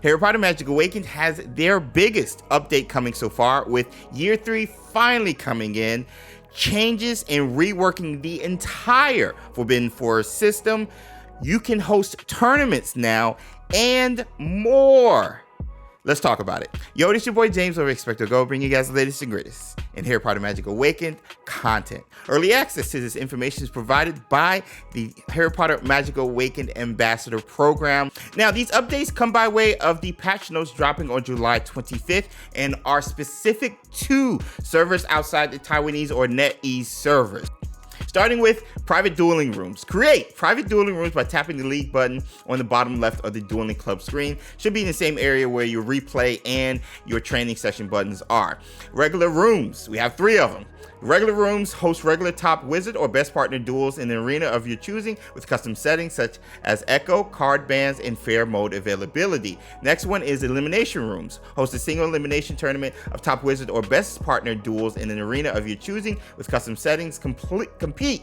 Harry Potter Magic Awakened has their biggest update coming so far, with Year 3 finally coming in. Changes and reworking the entire Forbidden Forest system. You can host tournaments now and more. Let's talk about it. Yo, this is your boy James over at XpectoGO, bringing you guys the latest and greatest in Harry Potter Magic Awakened content. Early access to this information is provided by the Harry Potter Magic Awakened Ambassador Program. Now, these updates come by way of the patch notes dropping on July 25th and are specific to servers outside the Taiwanese or NetEase servers. Starting with private dueling rooms. Create private dueling rooms by tapping the league button on the bottom left of the Dueling Club screen. Should be in the same area where your replay and your training session buttons are. Regular rooms, we have 3 of them. Regular rooms host regular top wizard or best partner duels in the arena of your choosing with custom settings such as echo, card bans, and fair mode availability. Next one is elimination rooms. Host a single elimination tournament of top wizard or best partner duels in an arena of your choosing with custom settings. Compete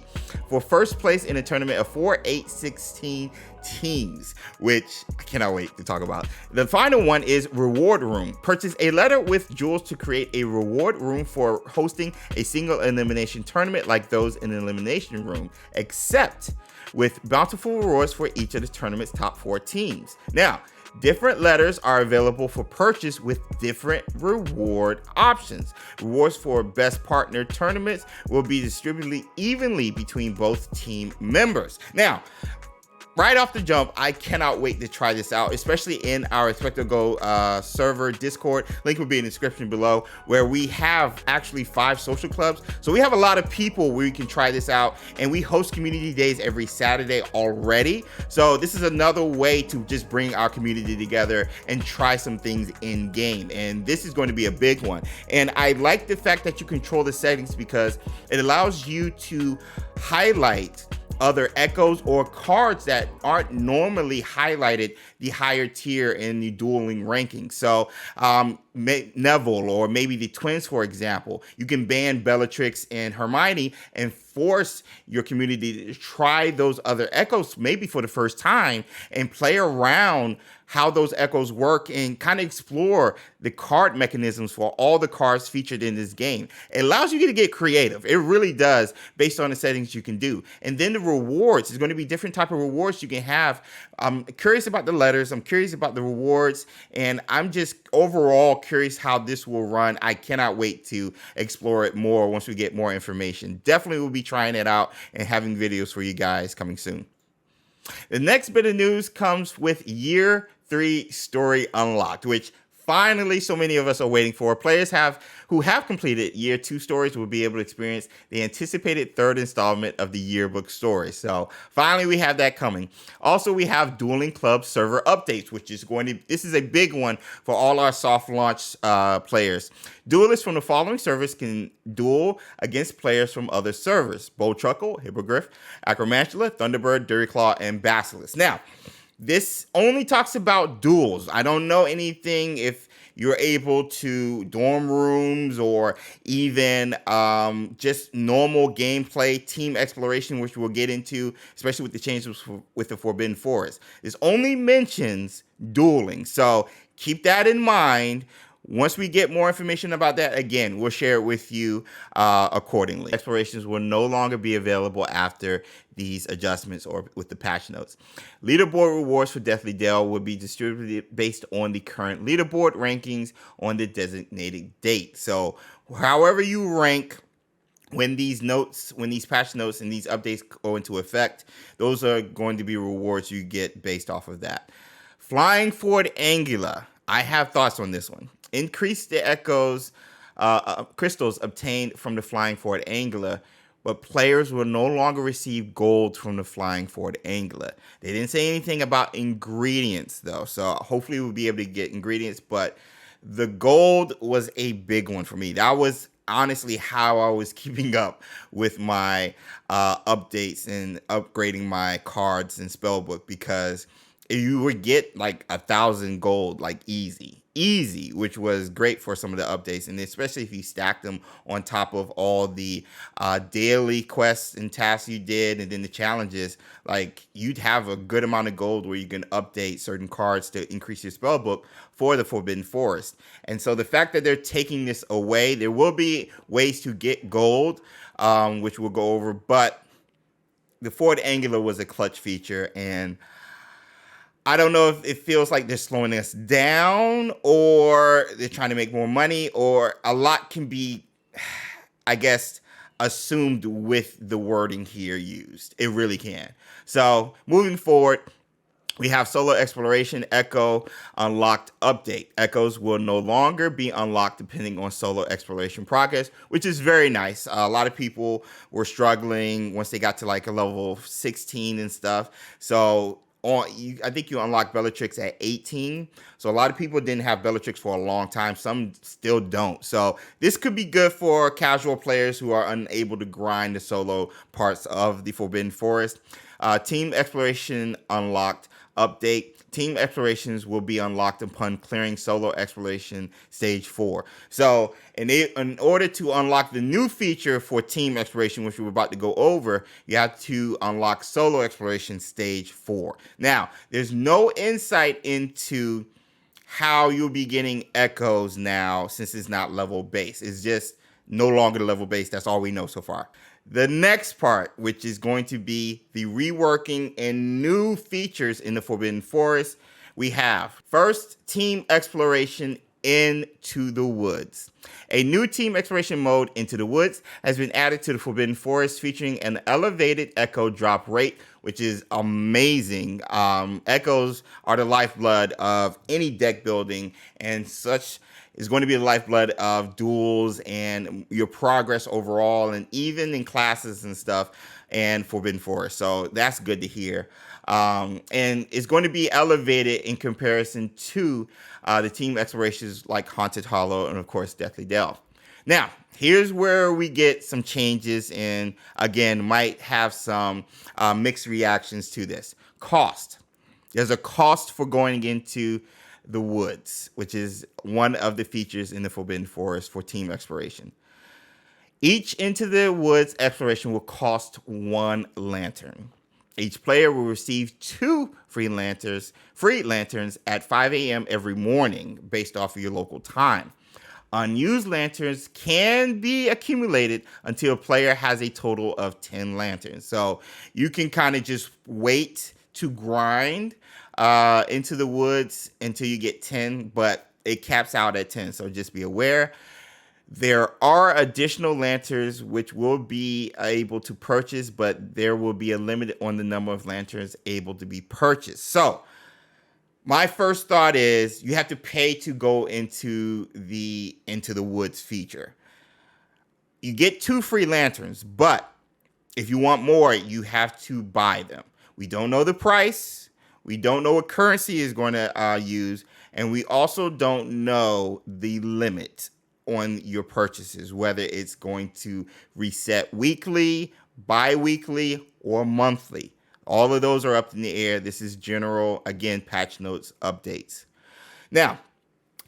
for first place in a tournament of 4, 8, 16 teams, which I cannot wait to talk about. The final one is reward room. Purchase a letter with jewels to create a reward room for hosting a single elimination tournament like those in an elimination room, except with bountiful rewards for each of the tournament's top 4 teams. Now, different letters are available for purchase with different reward options. Rewards for best partner tournaments will be distributed evenly between both team members. Now, right off the jump, I cannot wait to try this out, especially in our XpectoGO server Discord. Link will be in the description below, where we have actually 5 social clubs. So we have a lot of people where we can try this out, and we host community days every Saturday already. So this is another way to just bring our community together and try some things in game. And this is going to be a big one. And I like the fact that you control the settings because it allows you to highlight other echoes or cards that aren't normally highlighted the higher tier in the dueling ranking. So Neville, or maybe the twins, for example, you can ban Bellatrix and Hermione and force your community to try those other echoes maybe for the first time and play around how those echoes work and kind of explore the card mechanisms for all the cards featured in this game. It allows you to get creative. It really does, based on the settings you can do. And then the rewards, there's going to be different type of rewards you can have. I'm curious about the letters. I'm curious about the rewards. And I'm just overall curious how this will run. I cannot wait to explore it more once we get more information. Definitely will be trying it out and having videos for you guys coming soon. The next bit of news comes with Year 3 Story Unlocked, which finally so many of us are waiting for. Players who have completed Year 2 stories will be able to experience the anticipated 3rd installment of the yearbook story. So finally we have that coming. Also, we have Dueling Club server updates, which is this is a big one for all our soft launch players. Duelists from the following servers can duel against players from other servers: Bowtruckle, Hippogriff, Acromantula, Thunderbird, Duriclaw, and Basilisk. Now, this only talks about duels. I don't know anything if you're able to dorm rooms or even just normal gameplay, team exploration, which we'll get into, especially with the changes with the Forbidden Forest. This only mentions dueling, so keep that in mind. Once we get more information about that, again, we'll share it with you accordingly. Explorations will no longer be available after these adjustments or with the patch notes. Leaderboard rewards for Deathly Dale will be distributed based on the current leaderboard rankings on the designated date. So however you rank when these patch notes and these updates go into effect, those are going to be rewards you get based off of that. Flying Forward Angula. I have thoughts on this one. Increase the echoes, crystals obtained from the Flying Forward Angula, but players will no longer receive gold from the Flying Forward Angula. They didn't say anything about ingredients, though, so hopefully we'll be able to get ingredients, but the gold was a big one for me. That was honestly how I was keeping up with my updates and upgrading my cards and spellbook, because you would get like 1,000 gold, like easy, which was great for some of the updates, and especially if you stack them on top of all the daily quests and tasks you did, and then the challenges. Like, you'd have a good amount of gold where you can update certain cards to increase your spell book for the Forbidden Forest. And so the fact that they're taking this away, there will be ways to get gold, which we'll go over, but the forward angular was a clutch feature, and I don't know if it feels like they're slowing us down or they're trying to make more money, or a lot can be, I guess, assumed with the wording here used. It really can. So moving forward, we have Solo Exploration Echo Unlocked Update. Echoes will no longer be unlocked depending on Solo Exploration progress, which is very nice. A lot of people were struggling once they got to like a level 16 and stuff. So I think you unlock Bellatrix at 18. So a lot of people didn't have Bellatrix for a long time. Some still don't. So this could be good for casual players who are unable to grind the solo parts of the Forbidden Forest. Team Exploration Unlocked Update. Team explorations will be unlocked upon clearing Solo Exploration Stage 4. So in order to unlock the new feature for Team Exploration, which we're about to go over, you have to unlock Solo Exploration Stage 4. Now, there's no insight into how you'll be getting echoes now, since it's not level based. It's just no longer level based. That's all we know so far. The next part, which is going to be the reworking and new features in the Forbidden Forest, we have first, Team Exploration Into the Woods. A new team exploration mode, Into the Woods, has been added to the Forbidden Forest, featuring an elevated echo drop rate, which is amazing. Echoes are the lifeblood of any deck building, and such is going to be the lifeblood of duels and your progress overall, and even in classes and stuff, and Forbidden Forest. So that's good to hear. And it's going to be elevated in comparison to the team explorations like Haunted Hollow and, of course, Deathly Delve. Now, here's where we get some changes, and again, might have some mixed reactions to this. Cost. There's a cost for going into the woods, which is one of the features in the Forbidden Forest for team exploration. Each Into the Woods exploration will cost 1 lantern. Each player will receive 2 free lanterns at 5 a.m. every morning based off of your local time. Unused lanterns can be accumulated until a player has a total of 10 lanterns. So you can kind of just wait to grind Into the Woods until you get 10, but it caps out at 10, so just be aware. There are additional lanterns which will be able to purchase, but there will be a limit on the number of lanterns able to be purchased. So my first thought is you have to pay to go into the Woods feature. You get 2 free lanterns, but if you want more, you have to buy them. We don't know the price. We don't know what currency is going to use, and we also don't know the limit on your purchases, whether it's going to reset weekly, bi-weekly, or monthly. All of those are up in the air. This is general, again, patch notes updates. Now,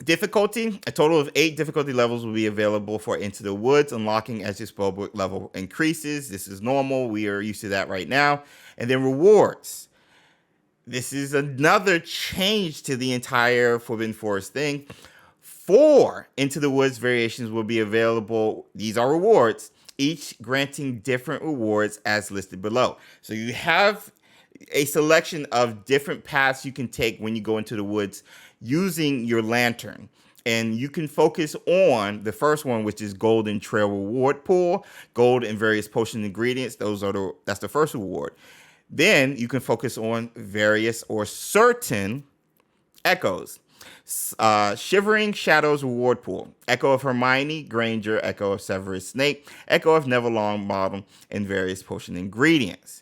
difficulty, a total of 8 difficulty levels will be available for Into the Woods, unlocking as your spellbook level increases. This is normal. We are used to that right now. And then rewards. This is another change to the entire Forbidden Forest thing. 4 Into the Woods variations will be available. These are rewards, each granting different rewards as listed below. So you have a selection of different paths you can take when you go into the woods using your lantern. And you can focus on the first one, which is Golden Trail Reward Pool, gold and various potion ingredients. That's the first reward. Then you can focus on various or certain echoes. Shivering Shadows Reward Pool, Echo of Hermione Granger, Echo of Severus Snape, Echo of Neville Longbottom, and various potion ingredients.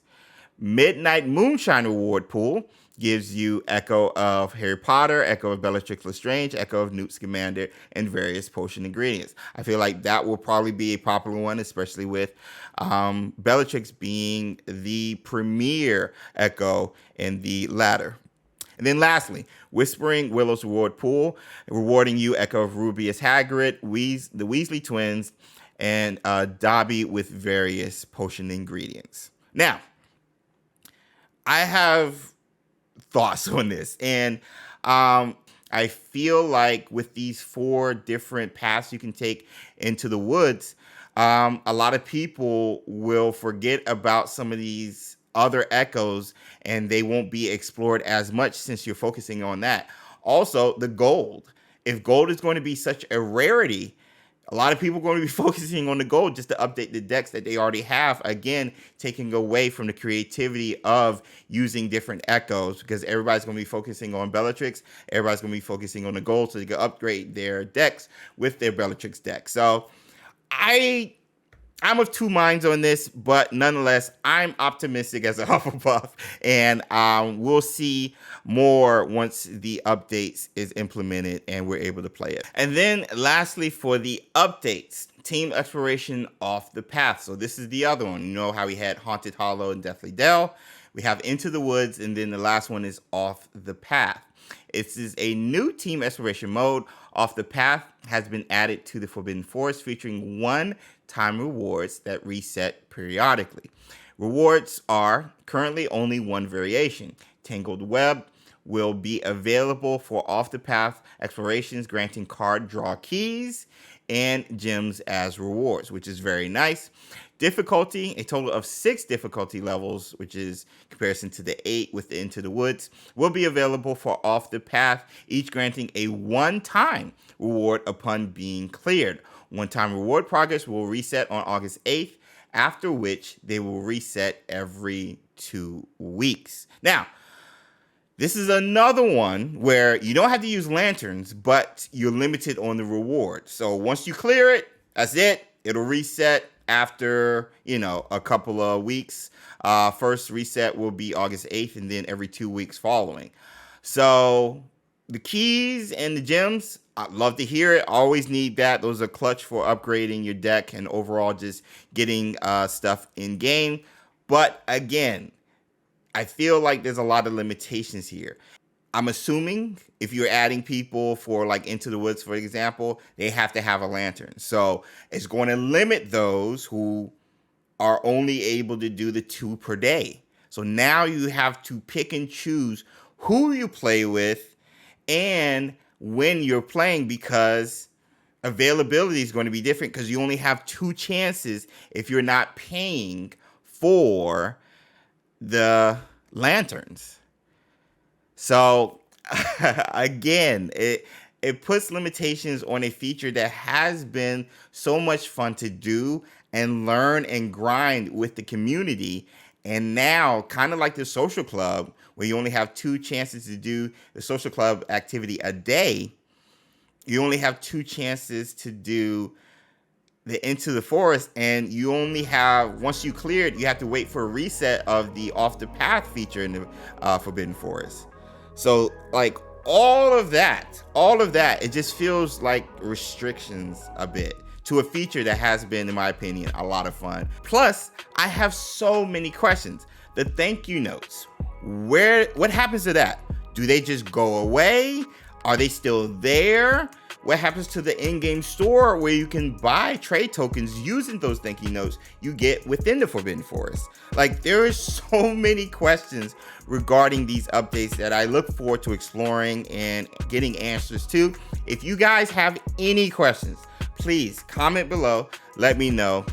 Midnight Moonshine Reward Pool gives you Echo of Harry Potter, Echo of Bellatrix Lestrange, Echo of Newt Scamander, and various potion ingredients. I feel like that will probably be a popular one, especially with Bellatrix being the premier Echo in the latter. And then lastly, Whispering Willow's reward pool, rewarding you Echo of Rubeus Hagrid, the Weasley twins, and Dobby with various potion ingredients. Now, I have thoughts on this, and I feel like with these 4 different paths you can take into the woods, a lot of people will forget about some of these other echoes and they won't be explored as much since you're focusing on that. Also, the gold. If gold is going to be such a rarity, a lot of people are going to be focusing on the gold just to update the decks that they already have. Again, taking away from the creativity of using different echoes, because everybody's going to be focusing on Bellatrix. Everybody's going to be focusing on the gold so they can upgrade their decks with their Bellatrix deck. So I'm of 2 minds on this, but nonetheless, I'm optimistic as a Hufflepuff, and we'll see more once the updates is implemented and we're able to play it. And then lastly, for the updates, team exploration off the path. So this is the other one. You know how we had Haunted Hollow and Deathly Dell. We have Into the Woods, and then the last one is Off the Path. This is a new team exploration mode. Off the Path has been added to the Forbidden Forest, featuring one-time rewards that reset periodically. Rewards are currently only 1 variation. Tangled Web will be available for Off the Path explorations, granting card draw keys and gems as rewards, which is very nice. Difficulty, a total of 6 difficulty levels, which is comparison to the 8 with the Into the Woods, will be available for Off the Path, each granting a one-time reward upon being cleared. One-time reward progress will reset on August 8th, after which they will reset every 2 weeks. Now, this is another one where you don't have to use lanterns, but you're limited on the reward. So once you clear it, that's it. It'll reset after, a couple of weeks. First reset will be August 8th, and then every 2 weeks following. So the keys and the gems, I'd love to hear it. Always need that. Those are clutch for upgrading your deck and overall just getting stuff in game. But again, I feel like there's a lot of limitations here. I'm assuming if you're adding people for like Into the Woods, for example, they have to have a lantern. So it's going to limit those who are only able to do the 2 per day. So now you have to pick and choose who you play with and when you're playing, because availability is going to be different because you only have 2 chances if you're not paying for the lanterns. So again, it puts limitations on a feature that has been so much fun to do and learn and grind with the community. And now, kind of like the social club, where you only have 2 chances to do the social club activity a day, you only have 2 chances to do the Into the Forest, and you only have, once you clear it, you have to wait for a reset of the Off the Path feature in the Forbidden Forest. So like all of that, it just feels like restrictions a bit to a feature that has been, in my opinion, a lot of fun. Plus, I have so many questions. The thank you notes, what happens to that? Do they just go away? Are they still there? What happens to the in-game store where you can buy trade tokens using those thank you notes you get within the Forbidden Forest? Like, there is so many questions regarding these updates that I look forward to exploring and getting answers to. If you guys have any questions, please comment below, let me know,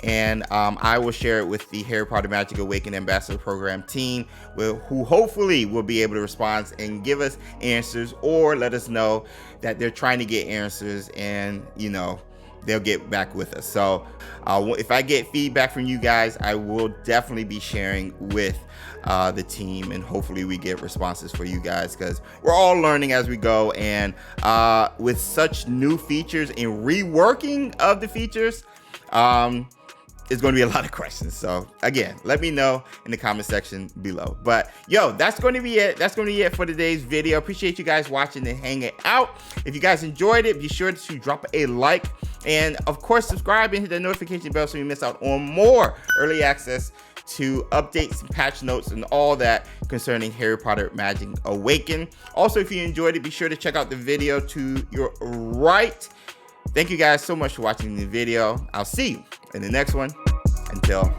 and I will share it with the Harry Potter Magic Awakened Ambassador Program team, who hopefully will be able to respond and give us answers, or let us know that they're trying to get answers, and they'll get back with us. So if I get feedback from you guys, I will definitely be sharing with the team, and hopefully we get responses for you guys, because we're all learning as we go. And with such new features and reworking of the features, it's going to be a lot of questions. So again, let me know in the comment section below. But yo, that's going to be it. That's going to be it for today's video. Appreciate you guys watching and hanging out. If you guys enjoyed it, be sure to drop a like, and of course subscribe and hit the notification bell so you miss out on more early access to update some patch notes and all that concerning Harry Potter Magic Awakened. Also, if you enjoyed it, be sure to check out the video to your right. Thank you guys so much for watching the video. I'll see you in the next one. Until